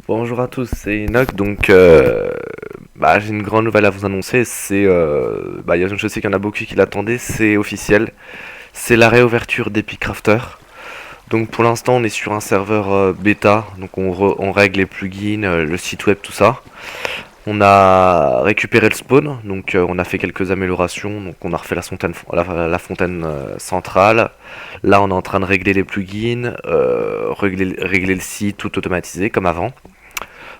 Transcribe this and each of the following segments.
Bonjour à tous, c'est Enoch. Donc, j'ai une grande nouvelle à vous annoncer. Je sais qu'il y en a beaucoup qui l'attendaient. C'est officiel. C'est la réouverture d'Epic Crafter. Donc, pour l'instant, on est sur un serveur bêta. Donc, on règle les plugins, le site web, tout ça. On a récupéré le spawn. Donc, on a fait quelques améliorations. Donc, on a refait la fontaine centrale. Là, on est en train de régler les plugins, régler le site, tout automatisé comme avant.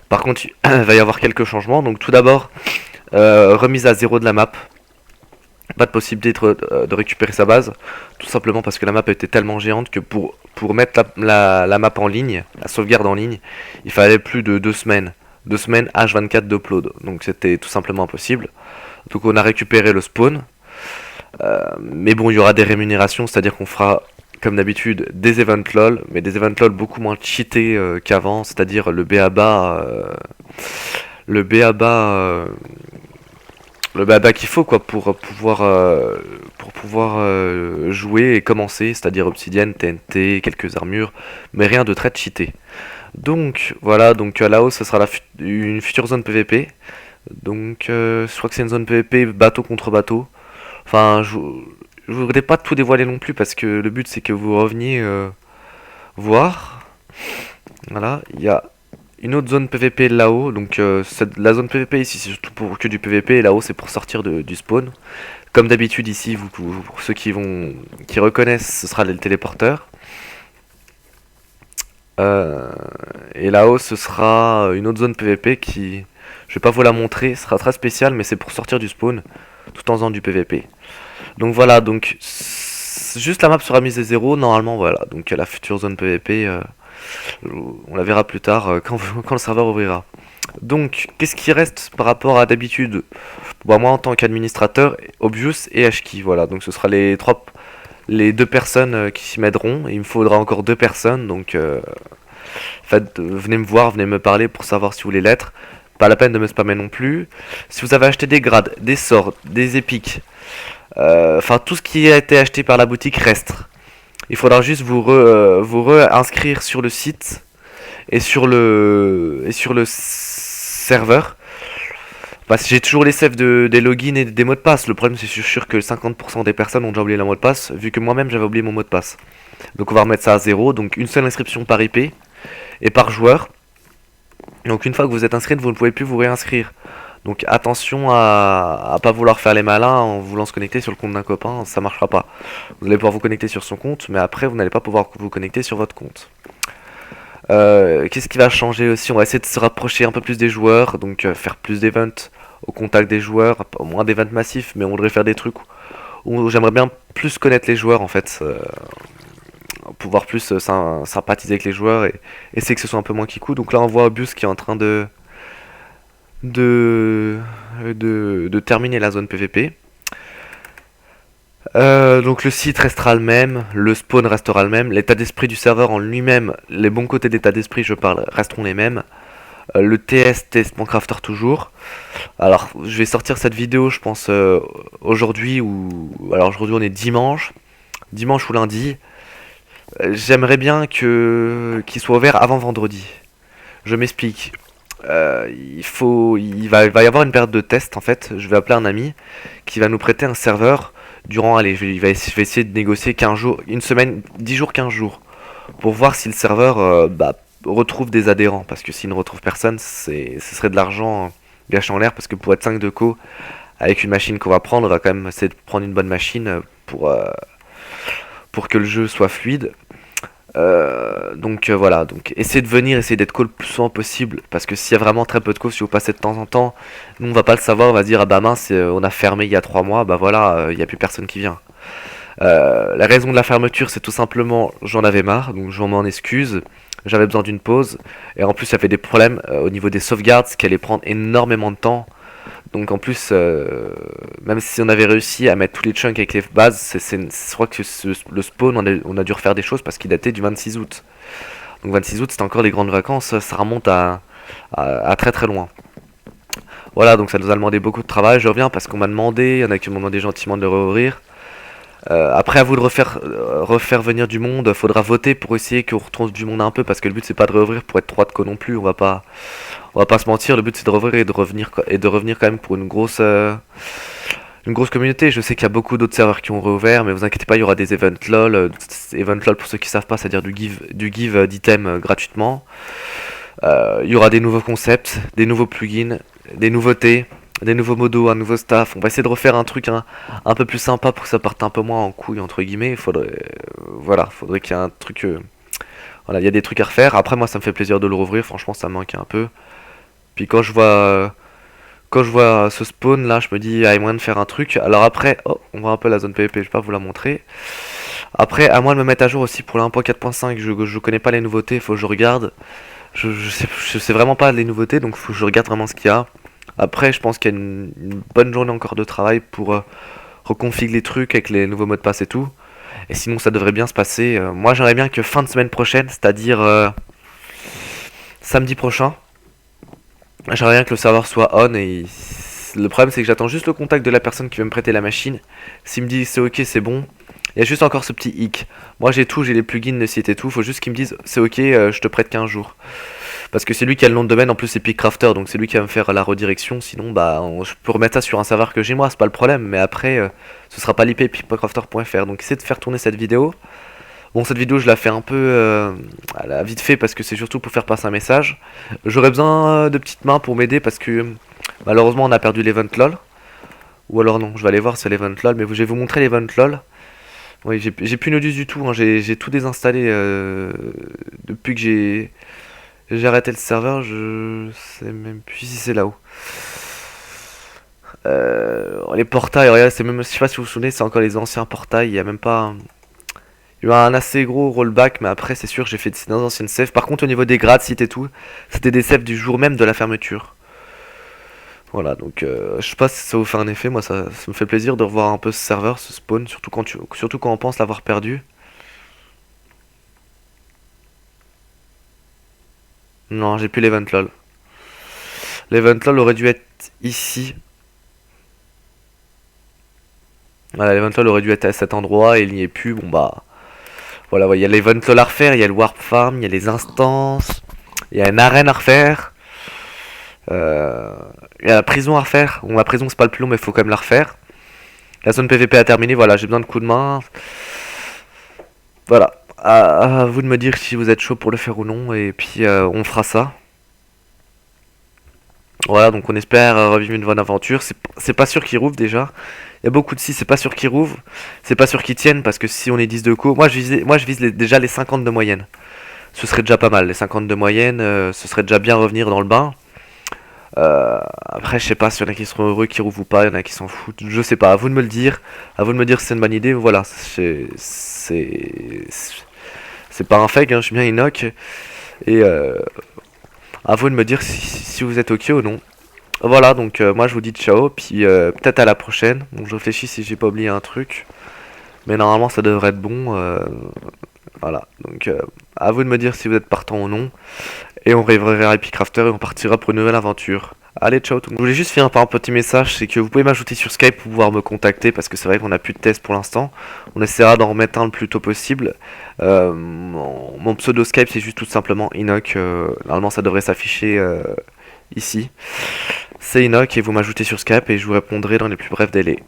Par contre, il va y avoir quelques changements. Donc tout d'abord, remise à zéro de la map. Pas de possibilité de récupérer sa base. Tout simplement parce que la map était tellement géante que pour mettre la map en ligne, la sauvegarde en ligne, il fallait plus de 2 semaines. 2 semaines H24 d'upload. Donc c'était tout simplement impossible. Donc on a récupéré le spawn. Mais bon, il y aura des rémunérations, c'est-à-dire qu'on fera comme d'habitude des events LOL, mais des events LOL beaucoup moins cheatés qu'avant, c'est-à-dire le BABA, le BABA qu'il faut quoi pour pouvoir jouer et commencer, c'est-à-dire Obsidian, TNT, quelques armures, mais rien de très cheaté. Donc voilà, donc là-haut ce sera une future zone PVP. Donc je crois que c'est une zone PVP bateau contre bateau. Enfin, je voudrais pas tout dévoiler non plus parce que le but c'est que vous reveniez voir. Voilà, il y a une autre zone PVP là-haut. Donc la zone PVP ici c'est surtout pour que du PVP et là-haut c'est pour sortir du spawn. Comme d'habitude ici, pour ceux qui reconnaissent, ce sera les téléporteurs. Euh, et là-haut ce sera une autre zone PVP qui, je vais pas vous la montrer, sera très spéciale mais c'est pour sortir du spawn tout en faisant du PVP. Donc voilà, donc juste la map sera mise à zéro normalement, voilà. Donc la future zone PVP, on la verra plus tard quand le serveur ouvrira. Donc qu'est-ce qui reste par rapport à d'habitude? Moi en tant qu'administrateur, Obvious et Ashki, voilà. Donc ce sera les deux personnes qui s'y m'aideront. Il me faudra encore deux personnes, donc venez me voir, venez me parler pour savoir si vous voulez l'être. Pas la peine de me spammer non plus. Si vous avez acheté des grades, des sorts, des épiques, tout ce qui a été acheté par la boutique reste. Il faudra juste vous réinscrire sur le site et sur le serveur. Parce que j'ai toujours les saves des logins et des mots de passe. Le problème c'est sûr que 50% des personnes ont déjà oublié leur mot de passe, vu que moi-même j'avais oublié mon mot de passe. Donc on va remettre ça à zéro. Donc une seule inscription par IP et par joueur. Donc une fois que vous êtes inscrit, vous ne pouvez plus vous réinscrire. Donc attention à pas vouloir faire les malins en voulant se connecter sur le compte d'un copain, ça marchera pas. Vous allez pouvoir vous connecter sur son compte, mais après vous n'allez pas pouvoir vous connecter sur votre compte. Qu'est-ce qui va changer aussi? On va essayer de se rapprocher un peu plus des joueurs, donc faire plus d'events au contact des joueurs, moins d'events massifs, mais on voudrait faire des trucs où j'aimerais bien plus connaître les joueurs en fait, pouvoir plus sympathiser avec les joueurs et essayer que ce soit un peu moins kikou. Donc là on voit Obus qui est en train de, de terminer la zone PVP. Donc le site restera le même, le spawn restera le même, l'état d'esprit du serveur en lui-même, les bons côtés d'état d'esprit je parle, resteront les mêmes. Le test Minecrafter toujours. Alors je vais sortir cette vidéo je pense aujourd'hui alors aujourd'hui on est dimanche ou lundi. J'aimerais bien qu'il soit ouvert avant vendredi. Je m'explique. Il va y avoir une période de test en fait. Je vais appeler un ami qui va nous prêter un serveur durant, allez, je vais essayer de négocier 15 jours, une semaine, 10 jours, 15 jours, pour voir si le serveur retrouve des adhérents. Parce que s'il ne retrouve personne, ce serait de l'argent gâché en l'air. Parce que pour être 5 de co, avec une machine qu'on va prendre, on va quand même essayer de prendre une bonne machine pour que le jeu soit fluide. Voilà, donc essayez de venir, essayez d'être call le plus souvent possible, parce que s'il y a vraiment très peu de calls, si vous passez de temps en temps, nous on va pas le savoir, on va dire ah bah mince, on a fermé il y a 3 mois, bah voilà, il y a plus personne qui vient. La raison de la fermeture c'est tout simplement j'en avais marre, donc je m'en excuse, j'avais besoin d'une pause, et en plus ça fait des problèmes au niveau des sauvegardes, ce qui allait prendre énormément de temps. Donc en plus, même si on avait réussi à mettre tous les chunks avec les bases, je crois que le spawn, on a dû refaire des choses parce qu'il datait du 26 août. Donc 26 août, c'était encore les grandes vacances, ça remonte à très très loin. Voilà, donc ça nous a demandé beaucoup de travail. Je reviens parce qu'on m'a demandé, il y en a qui m'ont demandé gentiment de le réouvrir. Après, à vous de refaire venir du monde. Faudra voter pour essayer qu'on retrouve du monde un peu, parce que le but c'est pas de réouvrir pour être trois de co non plus. On va pas se mentir. Le but c'est de rouvrir et de revenir quand même pour une grosse communauté. Je sais qu'il y a beaucoup d'autres serveurs qui ont réouvert, mais vous inquiétez pas, il y aura des events lol. Events lol pour ceux qui savent pas, c'est-à-dire du give d'items gratuitement. Il y aura des nouveaux concepts, des nouveaux plugins, des nouveautés, des nouveaux modos, un nouveau staff. On va essayer de refaire un truc un peu plus sympa pour que ça parte un peu moins en couille entre guillemets. Faudrait qu'il y ait un truc. Voilà, il y a des trucs à refaire. Après, moi, ça me fait plaisir de le rouvrir. Franchement, ça me manque un peu. Puis quand je vois ce spawn là, je me dis, ah, il y a moyen de faire un truc. Alors après, oh, on voit un peu la zone PvP, je vais pas vous la montrer. Après, à moi de me mettre à jour aussi pour la 1.4.5, je connais pas les nouveautés, faut que je regarde. Je sais vraiment pas les nouveautés, donc faut que je regarde vraiment ce qu'il y a. Après, je pense qu'il y a une bonne journée encore de travail pour reconfigurer les trucs avec les nouveaux mots de passe et tout. Et sinon, ça devrait bien se passer. Moi, j'aimerais bien que fin de semaine prochaine, c'est-à-dire samedi prochain, j'aimerais bien que le serveur soit on. Et le problème, c'est que j'attends juste le contact de la personne qui veut me prêter la machine. S'il me dit c'est ok, c'est bon. Il y a juste encore ce petit hic. Moi, j'ai tout, j'ai les plugins, le site et tout. Faut juste qu'il me dise c'est ok, je te prête 15 jours. Parce que c'est lui qui a le nom de domaine, en plus c'est Pickcrafter, donc c'est lui qui va me faire la redirection. Sinon, bah, je peux remettre ça sur un serveur que j'ai moi, c'est pas le problème. Mais après, ce sera pas l'IP pickcrafter.fr. Donc essayez de faire tourner cette vidéo. Bon, cette vidéo, je la fais un peu à la vite fait parce que c'est surtout pour faire passer un message. J'aurais besoin de petites mains pour m'aider parce que malheureusement, on a perdu l'event LOL. Ou alors non, je vais aller voir sur l'event LOL, mais je vais vous montrer l'event LOL. Oui, j'ai plus Nodus du tout, hein. J'ai tout désinstallé depuis que j'ai arrêté le serveur. Je sais même plus si c'est là-haut. Les portails, regardez, c'est même, je sais pas si vous vous souvenez, c'est encore les anciens portails. Il y a même pas. Il y a eu un assez gros rollback, mais après, c'est sûr, j'ai fait des anciennes saves. Par contre, au niveau des grades, sites et tout, c'était des saves du jour même de la fermeture. Voilà, donc je sais pas si ça vous fait un effet. Moi, ça me fait plaisir de revoir un peu ce serveur, ce spawn, surtout quand on pense l'avoir perdu. Non, j'ai plus l'event lol. L'event lol aurait dû être ici. Voilà, l'event lol aurait dû être à cet endroit et il n'y est plus. Bon bah, voilà, ouais, il y a l'event lol à refaire, il y a le warp farm, il y a les instances, il y a une arène à refaire. Euh, Il y a la prison à refaire. Bon, la prison c'est pas le plus long, mais il faut quand même la refaire. La zone PVP a terminé, voilà, j'ai besoin de coups de main. Voilà, à vous de me dire si vous êtes chaud pour le faire ou non, et puis on fera ça. Voilà, donc on espère revivre une bonne aventure. C'est pas sûr qu'ils rouvrent déjà. Il y a beaucoup de si, c'est pas sûr qu'ils rouvrent. C'est pas sûr qu'ils tiennent, parce que si on est 10 de co, moi je vise déjà les 50 de moyenne. Ce serait déjà pas mal, les 50 de moyenne, ce serait déjà bien revenir dans le bain. Après, je sais pas s'il y en a qui seront heureux, qui rouvrent ou pas, il y en a qui s'en foutent. Je sais pas, à vous de me le dire. À vous de me dire si c'est une bonne idée. Voilà, c'est pas un fake, hein, je suis bien Enoch. Et à vous de me dire si vous êtes ok ou non. Voilà, donc moi je vous dis ciao, puis peut-être à la prochaine. Donc je réfléchis si j'ai pas oublié un truc. Mais normalement ça devrait être bon. Voilà, donc à vous de me dire si vous êtes partant ou non. Et on rêvera à Epic Crafter et on partira pour une nouvelle aventure. Allez, ciao tout le monde. Je voulais juste finir par un petit message, c'est que vous pouvez m'ajouter sur Skype pour pouvoir me contacter, parce que c'est vrai qu'on n'a plus de test pour l'instant. On essaiera d'en remettre un le plus tôt possible. Mon pseudo Skype c'est juste tout simplement Enoch. Normalement ça devrait s'afficher ici. C'est Enoch et vous m'ajoutez sur Skype et je vous répondrai dans les plus brefs délais.